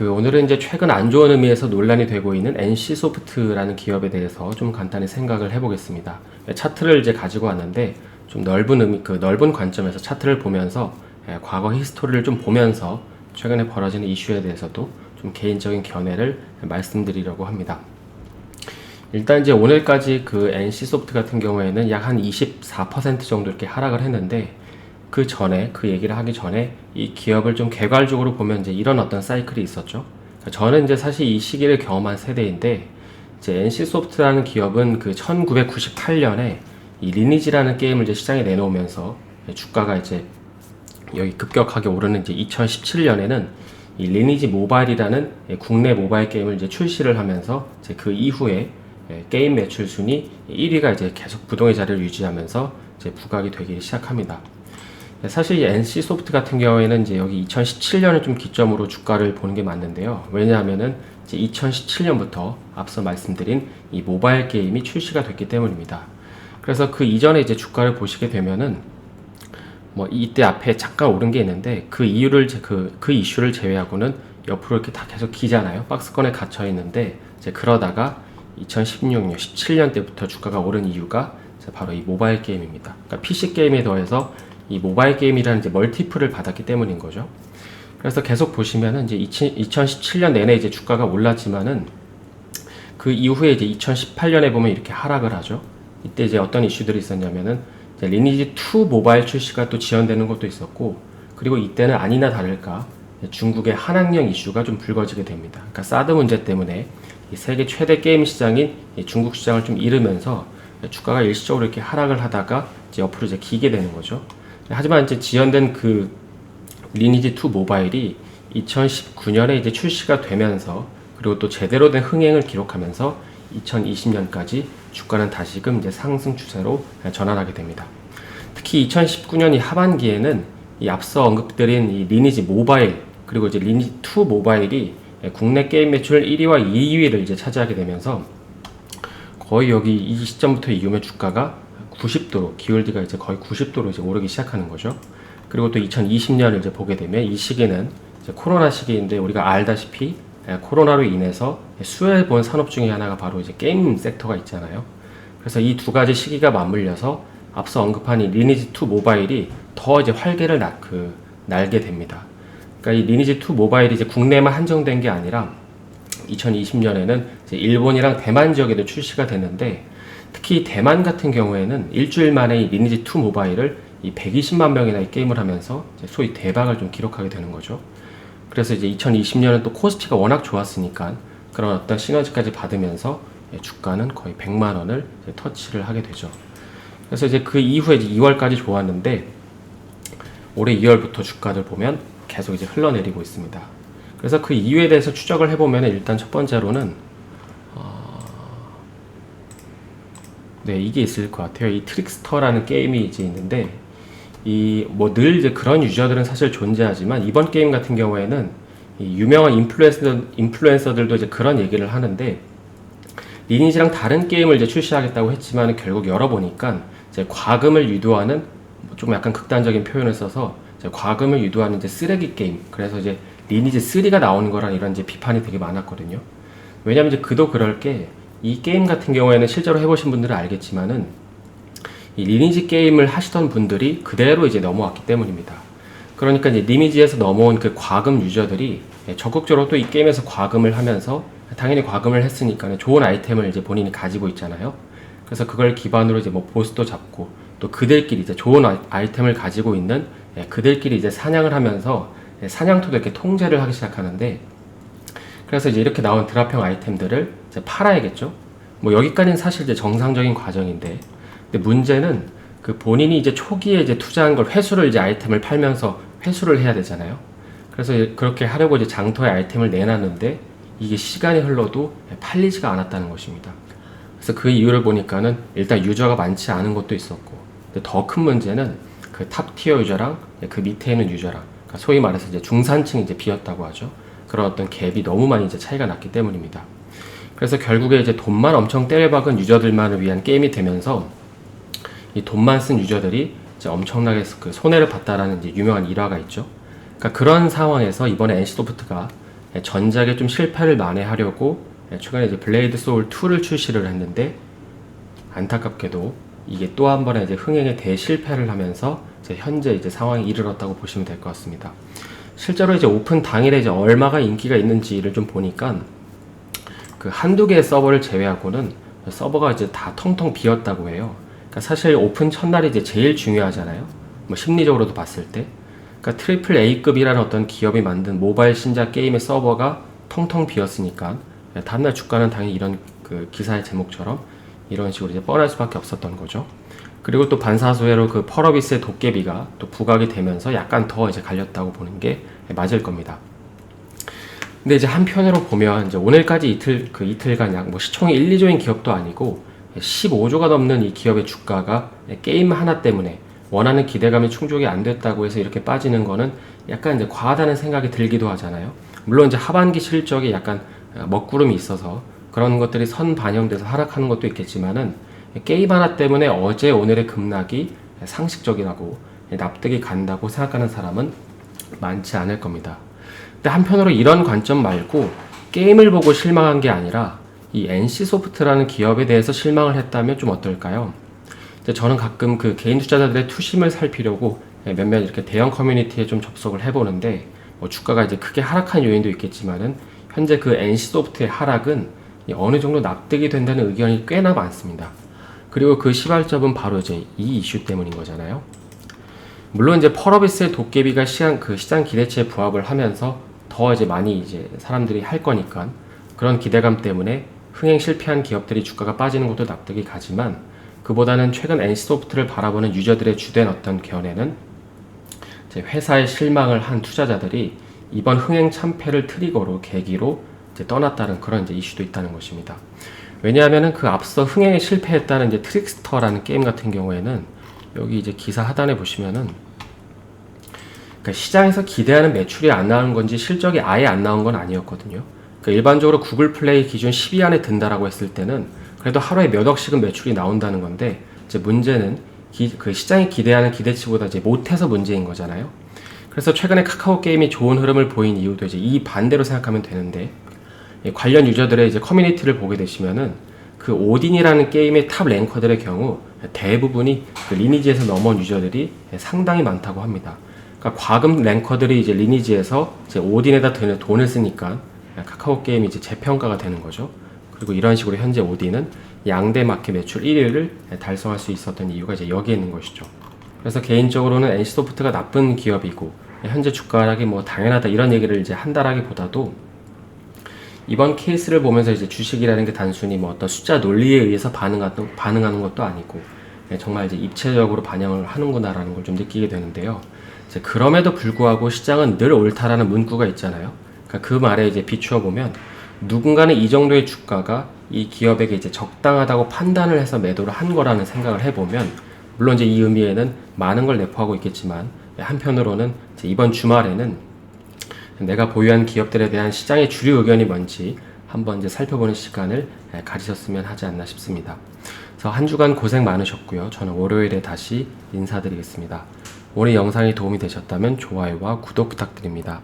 오늘은 이제 최근 안 좋은 의미에서 논란이 되고 있는 NC소프트라는 기업에 대해서 좀 간단히 생각을 해보겠습니다. 차트를 이제 가지고 왔는데 좀 넓은 의미, 넓은 관점에서 차트를 보면서 과거 히스토리를 좀 보면서 최근에 벌어지는 이슈에 대해서도 좀 개인적인 견해를 말씀드리려고 합니다. 일단 이제 오늘까지 NC소프트 같은 경우에는 약 한 24% 정도 이렇게 하락을 했는데 그 얘기를 하기 전에 이 기업을 좀 개괄적으로 보면 이제 이런 어떤 사이클이 있었죠. 저는 이제 사실 이 시기를 경험한 세대인데, 이제 NC소프트라는 기업은 1998년에 이 리니지라는 게임을 이제 시장에 내놓으면서 주가가 이제 여기 급격하게 오르는 이제 2017년에는 이 리니지 모바일이라는 국내 모바일 게임을 이제 출시를 하면서 이제 그 이후에 게임 매출 순위 1위가 이제 계속 부동의 자리를 유지하면서 이제 부각이 되기 시작합니다. 사실 이 NC소프트 같은 경우에는 이제 여기 2017년을 좀 기점으로 주가를 보는 게 맞는데요. 왜냐하면은 이제 2017년부터 앞서 말씀드린 이 모바일 게임이 출시가 됐기 때문입니다. 그래서 그 이전에 이제 주가를 보시게 되면은 뭐 이때 앞에 잠깐 오른 게 있는데 그 이유를 그 이슈를 제외하고는 옆으로 이렇게 다 계속 기잖아요. 박스권에 갇혀 있는데 이제 그러다가 2016년, 17년 때부터 주가가 오른 이유가 바로 이 모바일 게임입니다. 그러니까 PC 게임에 더해서 이 모바일 게임이라는 이제 멀티플을 받았기 때문인 거죠. 그래서 계속 보시면은 이제 2017년 내내 이제 주가가 올랐지만은 그 이후에 이제 2018년에 보면 이렇게 하락을 하죠. 이때 이제 어떤 이슈들이 있었냐면은 이제 리니지 2 모바일 출시가 또 지연되는 것도 있었고, 그리고 이때는 아니나 다를까 중국의 한학령 이슈가 좀 불거지게 됩니다. 그러니까 사드 문제 때문에 이 세계 최대 게임 시장인 이 중국 시장을 좀 잃으면서 주가가 일시적으로 이렇게 하락을 하다가 이제 옆으로 이제 기게 되는 거죠. 하지만 이제 지연된 리니지 2 모바일이 2019년에 이제 출시가 되면서, 그리고 또 제대로 된 흥행을 기록하면서 2020년까지 주가는 다시금 이제 상승 추세로 전환하게 됩니다. 특히 2019년 이 하반기에는 이 앞서 언급드린 이 리니지 모바일, 그리고 이제 리니지 2 모바일이 국내 게임 매출 1위와 2위를 이제 차지하게 되면서 거의 여기 이 시점부터 이후에 주가가 90도로, 기울기가 이제 거의 90도로 이제 오르기 시작하는 거죠. 그리고 또 2020년을 이제 보게 되면 이 시기는 이제 코로나 시기인데, 우리가 알다시피 코로나로 인해서 수혜본 산업 중에 하나가 바로 이제 게임 섹터가 있잖아요. 그래서 이 두 가지 시기가 맞물려서 앞서 언급한 이 리니지 2 모바일이 더 이제 활개를 날게 됩니다. 그러니까 이 리니지 2 모바일이 이제 국내에만 한정된 게 아니라 2020년에는 이제 일본이랑 대만 지역에도 출시가 됐는데, 특히 대만 같은 경우에는 일주일 만에 이 리니지 2 모바일을 이 120만 명이나 이 게임을 하면서 소위 대박을 좀 기록하게 되는 거죠. 그래서 이제 2020년은 또 코스피가 워낙 좋았으니까 그런 어떤 시너지까지 받으면서 주가는 거의 100만 원을 터치를 하게 되죠. 그래서 이제 그 이후에 이제 2월까지 좋았는데 올해 2월부터 주가들 보면 계속 이제 흘러내리고 있습니다. 그래서 그 이유에 대해서 추적을 해보면 일단 첫 번째로는 이게 있을 것 같아요. 이 트릭스터라는 게임이 이제 있는데, 늘 이제 그런 유저들은 사실 존재하지만 이번 게임 같은 경우에는 이 유명한 인플루엔서들도 이제 그런 얘기를 하는데, 리니지랑 다른 게임을 이제 출시하겠다고 했지만 결국 열어보니까 이제 과금을 유도하는, 좀 약간 극단적인 표현을 써서 이제 과금을 유도하는 이제 쓰레기 게임. 그래서 이제 리니지 3가 나오는 거란 이런 이제 비판이 되게 많았거든요. 왜냐면 이제 그도 그럴 게, 이 게임 같은 경우에는 실제로 해보신 분들은 알겠지만은 이 리니지 게임을 하시던 분들이 그대로 이제 넘어왔기 때문입니다. 그러니까 이제 리니지에서 넘어온 그 과금 유저들이 적극적으로 또 이 게임에서 과금을 하면서, 당연히 과금을 했으니까 좋은 아이템을 이제 본인이 가지고 있잖아요. 그래서 그걸 기반으로 이제 뭐 보스도 잡고, 또 그들끼리 이제 좋은 아이템을 가지고 있는 그들끼리 이제 사냥을 하면서 사냥터도 이렇게 통제를 하기 시작하는데, 그래서 이제 이렇게 나온 드랍형 아이템들을 이제 팔아야겠죠. 뭐 여기까지는 사실 이제 정상적인 과정인데, 근데 문제는 본인이 이제 초기에 이제 투자한 걸 회수를 이제 아이템을 팔면서 회수를 해야 되잖아요. 그래서 그렇게 하려고 이제 장터에 아이템을 내놨는데 이게 시간이 흘러도 팔리지가 않았다는 것입니다. 그래서 그 이유를 보니까는 일단 유저가 많지 않은 것도 있었고, 근데 더 큰 문제는 그 탑 티어 유저랑 그 밑에 있는 유저랑, 그러니까 소위 말해서 이제 중산층이 이제 비었다고 하죠. 그런 어떤 갭이 너무 많이 이제 차이가 났기 때문입니다. 그래서 결국에 이제 돈만 엄청 때려박은 유저들만을 위한 게임이 되면서 이 돈만 쓴 유저들이 이제 엄청나게 손해를 봤다라는 이제 유명한 일화가 있죠. 그러니까 그런 상황에서 이번에 NC소프트가 전작에 좀 실패를 만회하려고 최근에 이제 블레이드 소울 2를 출시를 했는데, 안타깝게도 이게 또 한 번의 이제 흥행에 대실패를 하면서 이제 현재 이제 상황에 이르렀다고 보시면 될 것 같습니다. 실제로 이제 오픈 당일에 이제 얼마가 인기가 있는지를 좀 보니까 그 한두 개의 서버를 제외하고는 서버가 이제 다 텅텅 비었다고 해요. 그러니까 사실 오픈 첫날이 이제 제일 중요하잖아요. 뭐 심리적으로도 봤을 때. 그러니까 트리플 A급이라는 어떤 기업이 만든 모바일 신작 게임의 서버가 텅텅 비었으니까 다음날 주가는 당연히 이런 그 기사의 제목처럼 이런 식으로 이제 뻔할 수밖에 없었던 거죠. 그리고 또 반사수혜로 그 펄어비스의 도깨비가 또 부각이 되면서 약간 더 이제 갈렸다고 보는 게 맞을 겁니다. 근데 이제 한편으로 보면 이제 오늘까지 이틀간 약 뭐 시총이 1, 2조인 기업도 아니고 15조가 넘는 이 기업의 주가가 게임 하나 때문에 원하는 기대감이 충족이 안 됐다고 해서 이렇게 빠지는 거는 약간 이제 과하다는 생각이 들기도 하잖아요. 물론 이제 하반기 실적이 약간 먹구름이 있어서 그런 것들이 선반영돼서 하락하는 것도 있겠지만은 게임 하나 때문에 어제 오늘의 급락이 상식적이라고 납득이 간다고 생각하는 사람은 많지 않을 겁니다. 근데 한편으로 이런 관점 말고 게임을 보고 실망한 게 아니라 이 NC소프트라는 기업에 대해서 실망을 했다면 좀 어떨까요? 저는 가끔 그 개인 투자자들의 투심을 살피려고 몇몇 이렇게 대형 커뮤니티에 좀 접속을 해보는데, 뭐 주가가 이제 크게 하락한 요인도 있겠지만은 현재 그 NC소프트의 하락은 어느 정도 납득이 된다는 의견이 꽤나 많습니다. 그리고 그 시발점은 바로 이제 이 이슈 때문인 거잖아요. 물론 이제 펄어비스의 도깨비가 시장 기대치에 부합을 하면서 더 이제 많이 이제 사람들이 할 거니까 그런 기대감 때문에 흥행 실패한 기업들이 주가가 빠지는 것도 납득이 가지만, 그보다는 최근 NC소프트를 바라보는 유저들의 주된 어떤 견해는 이제 회사에 실망을 한 투자자들이 이번 흥행 참패를 트리거로 계기로 이제 떠났다는 그런 이제 이슈도 있다는 것입니다. 왜냐하면은 그 앞서 흥행에 실패했다는 이제 트릭스터라는 게임 같은 경우에는 여기 이제 기사 하단에 보시면은, 그러니까 시장에서 기대하는 매출이 안 나온 건지 실적이 아예 안 나온 건 아니었거든요. 그러니까 일반적으로 구글 플레이 기준 10위 안에 든다라고 했을 때는 그래도 하루에 몇 억씩은 매출이 나온다는 건데, 이제 문제는 그 시장이 기대하는 기대치보다 이제 못해서 문제인 거잖아요. 그래서 최근에 카카오 게임이 좋은 흐름을 보인 이유도 이제 이 반대로 생각하면 되는데, 관련 유저들의 이제 커뮤니티를 보게 되시면은 그 오딘이라는 게임의 탑 랭커들의 경우 대부분이 그 리니지에서 넘어온 유저들이 상당히 많다고 합니다. 그러니까 과금 랭커들이 이제 리니지에서 이제 오딘에다 돈을 쓰니까 카카오 게임이 이제 재평가가 되는 거죠. 그리고 이런 식으로 현재 오딘은 양대 마켓 매출 1위를 달성할 수 있었던 이유가 이제 여기에 있는 것이죠. 그래서 개인적으로는 NC소프트가 나쁜 기업이고 현재 주가 하락이 뭐 당연하다 이런 얘기를 이제 한다라기보다도, 이번 케이스를 보면서 이제 주식이라는 게 단순히 뭐 어떤 숫자 논리에 의해서 반응하는 것도 아니고 정말 이제 입체적으로 반영을 하는구나라는 걸 좀 느끼게 되는데요. 이제 그럼에도 불구하고 시장은 늘 옳다라는 문구가 있잖아요. 그러니까 그 말에 이제 비추어 보면 누군가는 이 정도의 주가가 이 기업에게 이제 적당하다고 판단을 해서 매도를 한 거라는 생각을 해보면, 물론 이제 이 의미에는 많은 걸 내포하고 있겠지만 한편으로는 이제 이번 주말에는 내가 보유한 기업들에 대한 시장의 주류 의견이 뭔지 한번 이제 살펴보는 시간을 가지셨으면 하지 않나 싶습니다. 그래서 한 주간 고생 많으셨고요. 저는 월요일에 다시 인사드리겠습니다. 오늘 영상이 도움이 되셨다면 좋아요와 구독 부탁드립니다.